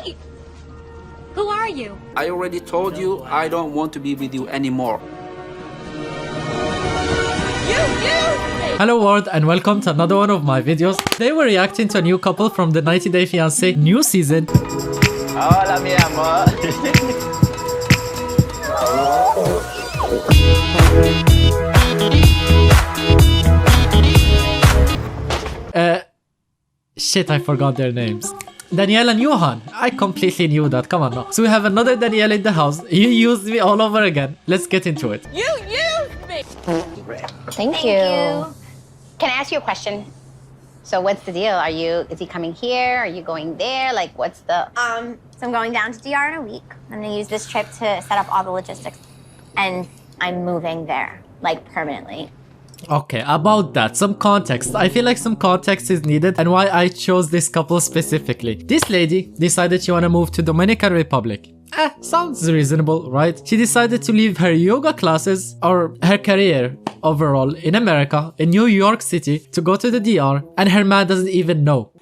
Wait! Who are you? I already told you I don't want to be with you anymore. Hello world and welcome to another one of my videos. Today we're reacting to a new couple from the 90 Day Fiance new season. Hola mi amor. Shit, I forgot their names. Danielle and Johan. I completely knew that. Come on now. So we have another Danielle in the house. You used me all over again. Let's get into it. You used me! Thank you. Can I ask you a question? So what's the deal? Is he coming here? Are you going there? Like, what's the... So I'm going down to DR in a week. I'm gonna use this trip to set up all the logistics. And I'm moving there, like permanently. Okay, about that, some context. I feel like some context is needed and why I chose this couple specifically. This lady decided she wanna move to Dominican Republic. Sounds reasonable, right? She decided to leave her yoga classes or her career overall in America, in New York City, to go to the DR, and her man doesn't even know.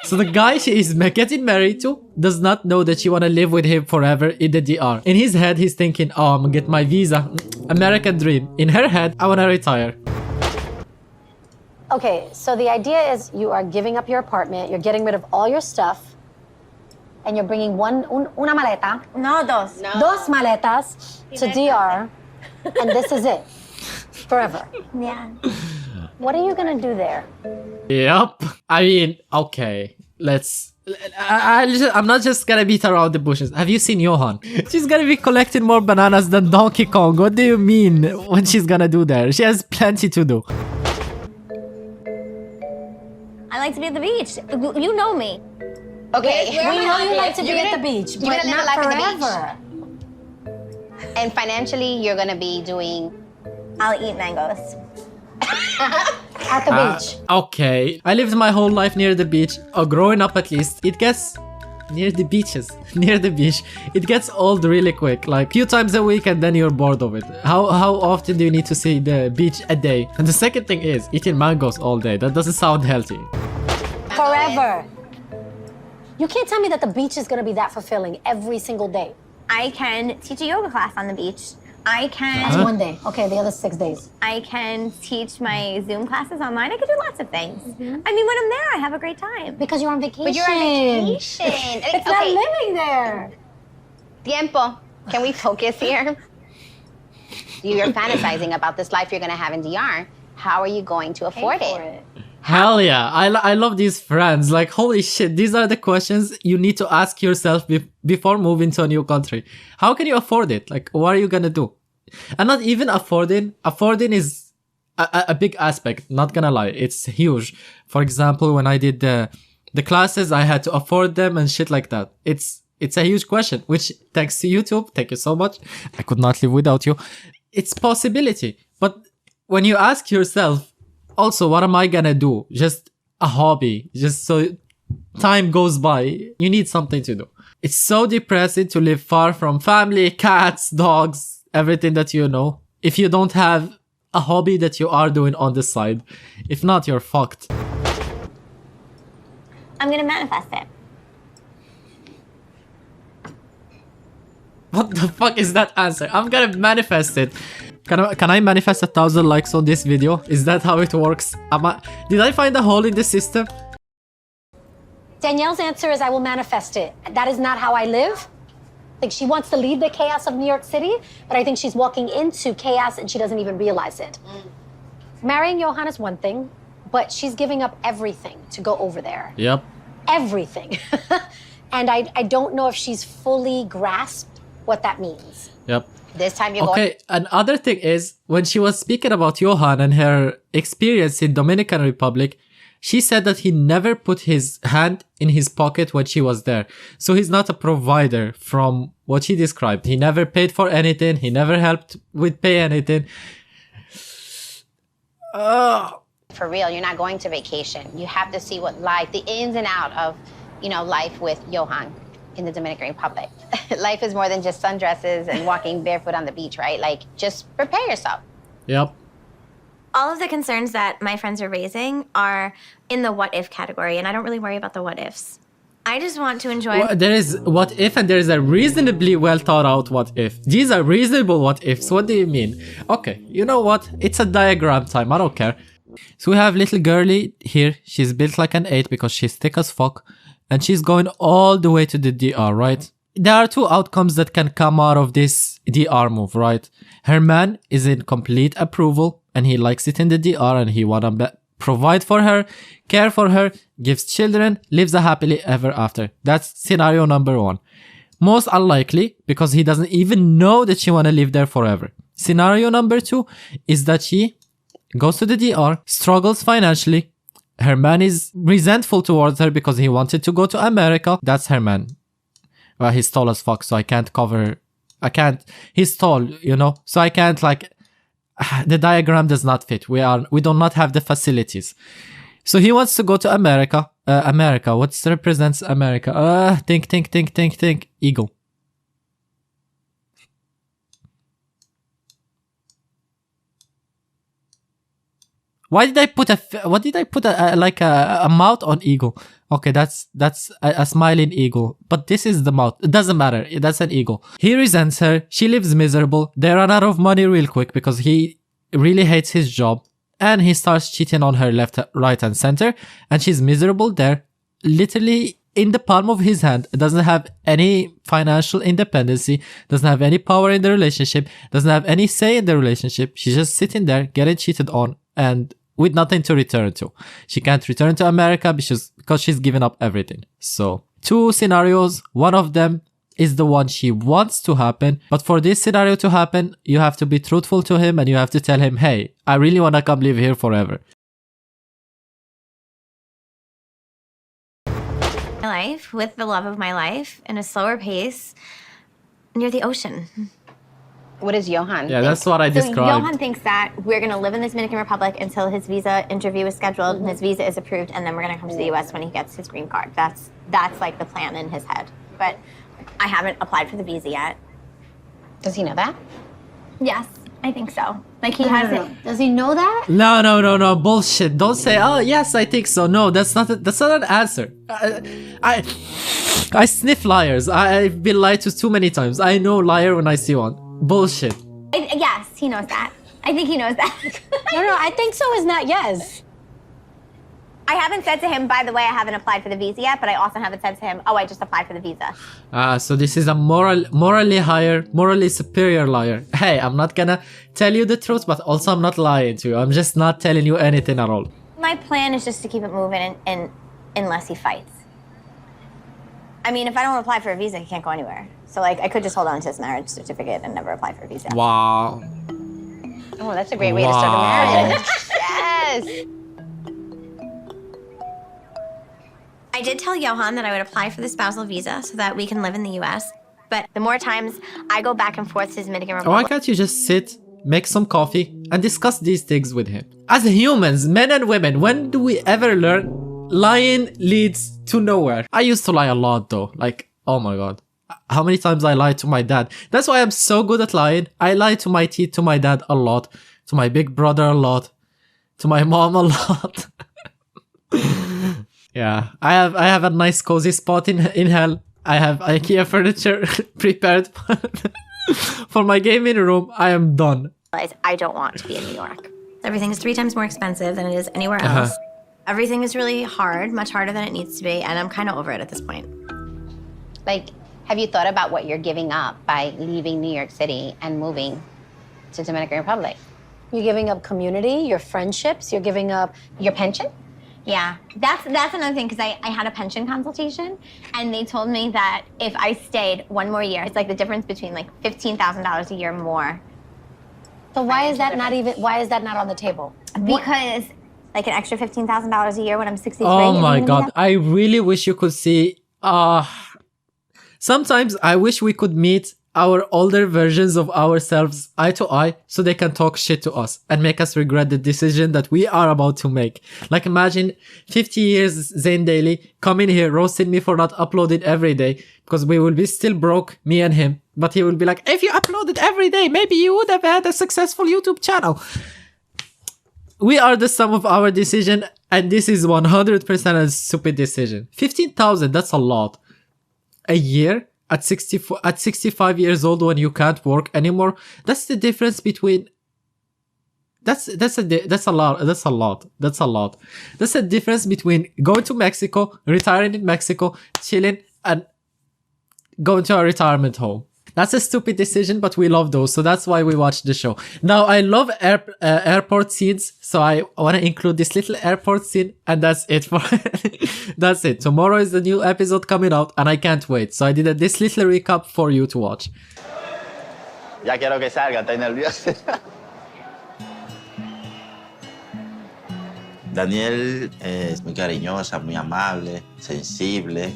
So the guy she is getting married to does not know that she wanna live with him forever in the DR. In his head, he's thinking, oh, I'm gonna get my visa. American dream. In her head, I wanna retire. Okay, so the idea is you are giving up your apartment, you're getting rid of all your stuff, and you're bringing una maleta, No, dos. dos maletas to DR, and this is it. Forever. Yeah. What are you gonna do there? Yup. I mean, okay. I'm not just gonna beat around the bushes. Have you seen Johan? She's gonna be collecting more bananas than Donkey Kong. What do you mean? What she's gonna do there? She has plenty to do. I like to be at the beach. You know me. Okay. We know you like to be You're at the gonna- beach, you're but gonna live not a life at the forever. And financially, you're gonna be doing... I'll eat mangoes. At the beach. Okay. I lived my whole life near the beach, or growing up at least. It gets near the beaches, near the beach. It gets old really quick, like few times a week, and then you're bored of it. How often do you need to see the beach a day? And the second thing is eating mangoes all day. That doesn't sound healthy. Forever. You can't tell me that the beach is gonna be that fulfilling every single day. I can teach a yoga class on the beach. I can That's one day. Okay, the other 6 days. I can teach my Zoom classes online. I can do lots of things. I mean, when I'm there, I have a great time. Because you're on vacation. But you're on vacation. It's not living there. Tiempo. Can we focus here? You're fantasizing about this life you're gonna have in DR. How are you going to afford it? Hell yeah. I love these friends. Like, holy shit, these are the questions you need to ask yourself before moving to a new country. How can you afford it? Like, what are you gonna do? And not even affording. Affording is a big aspect, not gonna lie. It's huge. For example, when I did the classes, I had to afford them and shit like that. It's a huge question, which thanks to YouTube, thank you so much. I could not live without you. It's possibility. But when you ask yourself, also, what am I gonna do? Just a hobby, just so time goes by. You need something to do. It's so depressing to live far from family, cats, dogs, everything that you know. If you don't have a hobby that you are doing on the side. If not, you're fucked. I'm gonna manifest it. What the fuck is that answer? I'm gonna manifest it. Can I manifest 1,000 likes on this video? Is that how it works? Did I find a hole in the system? Danielle's answer is I will manifest it. That is not how I live. Like, she wants to leave the chaos of New York City, but I think she's walking into chaos and she doesn't even realize it. Marrying Johan is one thing, but she's giving up everything to go over there. Yep. Everything. And I don't know if she's fully grasped what that means. Yep. This time you're Okay, another thing is, when she was speaking about Johan and her experience in Dominican Republic, she said that he never put his hand in his pocket when she was there. So he's not a provider from what she described. He never paid for anything. He never helped with pay anything. For real, you're not going to vacation. You have to see what life, the ins and out of, life with Johan in the Dominican Republic. Life is more than just sundresses and walking barefoot on the beach, right? Like, just prepare yourself. Yep. All of the concerns that my friends are raising are in the what if category, and I don't really worry about the what ifs. I just want to enjoy. Well, there is what if and there is a reasonably well thought out what if. These are reasonable what ifs. What do you mean? Okay, you know what? It's a diagram time. I don't care. So we have little girly here. She's built like an 8 because she's thick as fuck. And she's going all the way to the DR, right? There are two outcomes that can come out of this DR move, right? Her man is in complete approval and he likes it in the DR and he wanna provide for her, care for her, gives children, lives a happily ever after. That's scenario number 1. Most unlikely because he doesn't even know that she wanna live there forever. Scenario number 2 is that she goes to the DR, struggles financially. Her man is resentful towards her because he wanted to go to America. That's her man. Well, he's tall as fuck, so I can't cover... He's tall, you know? So I can't, like... The diagram does not fit. We do not have the facilities. So he wants to go to America. America. What represents America? Think. Eagle. Why did I put a mouth on eagle? Okay, that's a smiling eagle. But this is the mouth. It doesn't matter. That's an eagle. He resents her. She lives miserable. They run out of money real quick because he really hates his job. And he starts cheating on her left, right, and center. And she's miserable there. Literally in the palm of his hand. Doesn't have any financial independency. Doesn't have any power in the relationship. Doesn't have any say in the relationship. She's just sitting there getting cheated on. And with nothing to return to. She can't return to America because she's given up everything. So, 2 scenarios. One of them is the one she wants to happen. But for this scenario to happen, you have to be truthful to him and you have to tell him, hey, I really want to come live here forever. My life with the love of my life in a slower pace near the ocean. What does Johan Yeah, think? that's what I So described. Johan thinks that we're going to live in the Dominican Republic until his visa interview is scheduled and his visa is approved, and then we're going to come to the U.S. when he gets his green card. That's like the plan in his head. But I haven't applied for the visa yet. Does he know that? Yes, I think so. Like he hasn't. Does he know that? No, bullshit. Don't say, oh, yes, I think so. No, that's not an answer. I sniff liars. I've been lied to too many times. I know liar when I see one. Bullshit. Yes, he knows that. I think he knows that. No, I think so is not yes. I haven't said to him, by the way, I haven't applied for the visa yet, but I also haven't said to him, oh, I just applied for the visa. So this is a morally higher, morally superior liar. Hey, I'm not gonna tell you the truth, but also I'm not lying to you. I'm just not telling you anything at all. My plan is just to keep it moving unless he fights. I mean, if I don't apply for a visa, he can't go anywhere. So, like, I could just hold on to his marriage certificate and never apply for a visa. Wow. Oh, that's a great way to start a marriage. Yes. I did tell Johan that I would apply for the spousal visa so that we can live in the U.S. But the more times I go back and forth to the Dominican Why Republic... can't you just sit, make some coffee, and discuss these things with him? As humans, men and women, when do we ever learn lying leads to nowhere? I used to lie a lot though. Like, oh my god. How many times I lied to my dad. That's why I'm so good at lying. I lie to my teeth, to my dad a lot. To my big brother a lot. To my mom a lot. Yeah. I have a nice cozy spot in hell. I have IKEA furniture prepared for my gaming room. I am done. I don't want to be in New York. Everything is 3 times more expensive than it is anywhere else. Everything is really hard, much harder than it needs to be, and I'm kind of over it at this point. Like, have you thought about what you're giving up by leaving New York City and moving to Dominican Republic? You're giving up community, your friendships, you're giving up Your pension? Yeah, that's another thing, because I had a pension consultation, and they told me that if I stayed 1 more year, it's like the difference between like $15,000 a year more. So why is that not on the table? Because like an extra $15,000 a year when I'm 63. Oh isn't my gonna be god. that- I really wish you could see. Sometimes I wish we could meet our older versions of ourselves eye to eye so they can talk shit to us and make us regret the decision that we are about to make. Like imagine 50 years ZainDaily coming here roasting me for not uploading every day because we will be still broke, me and him. But he will be like, if you uploaded every day, maybe you would have had a successful YouTube channel. We are the sum of our decision, and this is 100% a stupid decision. 15,000, that's a lot. A year at 65 years old when you can't work anymore. That's the difference between. That's a lot. That's the difference between going to Mexico, retiring in Mexico, chilling, and going to a retirement home. That's a stupid decision, but we love those, so that's why we watch the show. Now, I love airport scenes, so I want to include this little airport scene, and that's it for that's it. Tomorrow is the new episode coming out, and I can't wait. So I did this little recap for you to watch. Ya quiero que salga, estoy nervioso. Danielle es muy cariñosa, muy amable, sensible,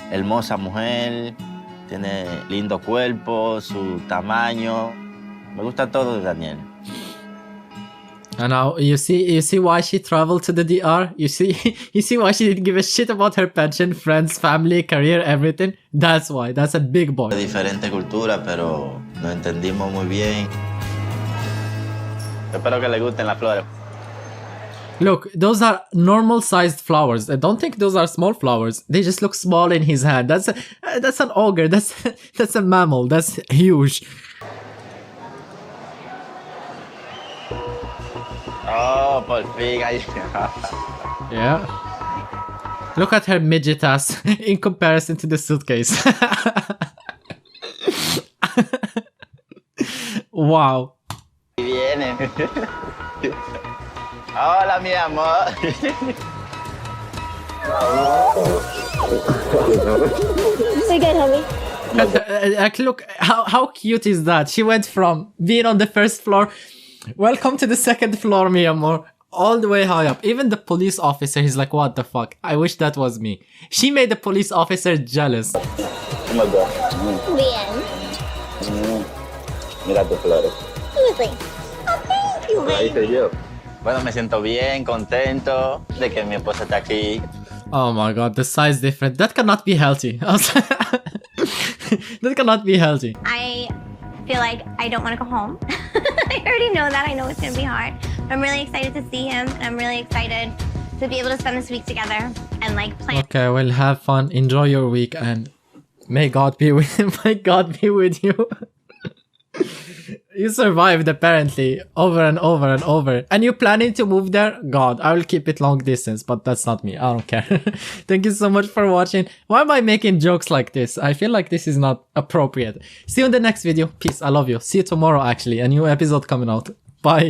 hermosa mujer. Tiene lindo cuerpo, su tamaño. Me gusta todo de Danielle. And now you see why she traveled to the DR. You see why she didn't give a shit about her pension, friends, family, career, everything. That's why. That's a big boy. Diferente cultura, pero nos entendimos muy bien. Espero que le gusten las flores. Look, those are normal-sized flowers. I don't think those are small flowers. They just look small in his hand. That's an ogre. That's a mammal. That's huge. Oh, por fin. Yeah. Look at her midget ass in comparison to the suitcase. Wow. Viene. Hola, mi amor. We good, homie? Look, how cute is that? She went from being on the first floor, welcome to the second floor, mi amor, all the way high up. Even the police officer, he's like, what the fuck? I wish that was me. She made the police officer jealous. Bien. Mira tus flores. Seriously. Oh, thank you, Ahí baby. soy yo. Bueno, me siento bien, contento de que mi esposa está aquí. Oh my god, the size different. That cannot be healthy. That cannot be healthy. I feel like I don't want to go home. I already know that. I know it's going to be hard. But I'm really excited to see him. And I'm really excited to be able to spend this week together and like plan. Okay, well, have fun. Enjoy your week, and may God be with may God be with you. You survived apparently over and over and over. And you planning to move there? God, I will keep it long distance, but that's not me. I don't care. Thank you so much for watching. Why am I making jokes like this? I feel like this is not appropriate. See you in the next video. Peace. I love you. See you tomorrow actually. A new episode coming out. Bye.